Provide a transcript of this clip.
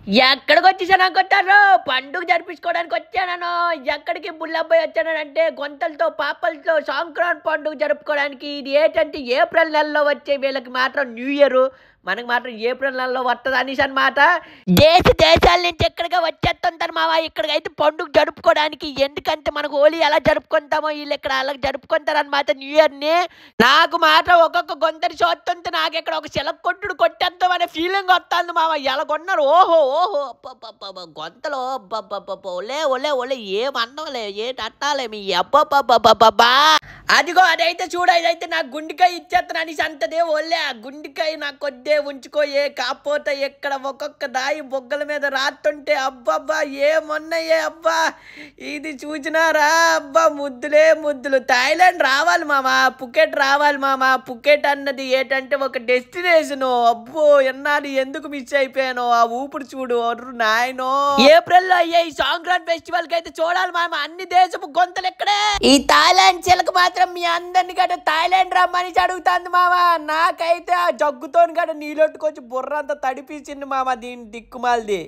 ఎక్కడికి వచ్చేసాను అనుకుంటారు? పండుగ జరిపించుకోవడానికి వచ్చాను. ఎక్కడికి బుల్లబ్బాయి వచ్చానంటే గొంతలతో పాపలతో సంక్రాంతి పండుగ జరుపుకోవడానికి. ఇది ఏంటంటే ఏప్రిల్ నెలలో వచ్చే వీళ్ళకి మాత్రం న్యూ ఇయర్, మనకు మాత్రం ఏప్రిల్ నెలలో వస్తుంది అనేసి అనమాట. దేశాల నుంచి ఎక్కడిగా వచ్చేస్తుంటారు మామ. ఇక్కడికైతే పండుగ జరుపుకోవడానికి. ఎందుకంటే మనకు హోలీ ఎలా జరుపుకుంటామో వీళ్ళు ఇక్కడ అలా జరుపుకుంటారు అనమాట న్యూ ఇయర్ని. నాకు మాత్రం ఒక్కొక్క గొంతని చూస్తుంటే నాకు ఇక్కడ ఒక చిలక కొట్టుడు కొట్టేద్దాం అనే ఫీలింగ్ వస్తుంది మామ. ఎలా కొన్నారు? ఓహో ఓహో గొంతలో ఒలే ఒలే ఒలే ఏమన్నలే ఏంటి అట్టాలే మీ అబ్బా. అదిగో అదైతే చూడ, ఇదైతే నాకు గుండెకాయ ఇచ్చేస్తాను అనేసి అంతదే. ఒళ్ళే ఆ గుండెకాయ నాకు కొద్దే ఉంచుకోయే, కాకపోతే ఇక్కడ ఒక్కొక్క దాయి బొగ్గల మీద రాస్తుంటే అబ్బబ్బా ఏమన్నాయే అబ్బా. ఇది చూసినారా అబ్బా, ముద్దులే ముద్దులు. థాయిలాండ్ రావాలి మామ, పుకెట్ రావాలి మామ. పుకెట్ అన్నది ఏంటంటే ఒక డెస్టినేషన్. అబ్బో ఎన్నాడు ఎందుకు మిస్ అయిపోయాను. ఆ ఊపిరి చూడు నాయనో. ఏప్రిల్లో అయ్యే ఈ సంక్రాంతి ఫెస్టివల్ కి అయితే చూడాలి మామ. అన్ని దేశపు గొంతలు ఎక్కడే. ఈ థాయిలాండ్ చిలక మాత్రం మీ అందరిని గట్ట థాయిలాండ్ రమ్మని అడుగుతుంది మామ. నాకైతే ఆ జగ్గుతో గట్ట నీళ్ళొట్టుకొచ్చి బుర్ర అంతా తడిపించింది మామ దీని దిక్కుమాలది.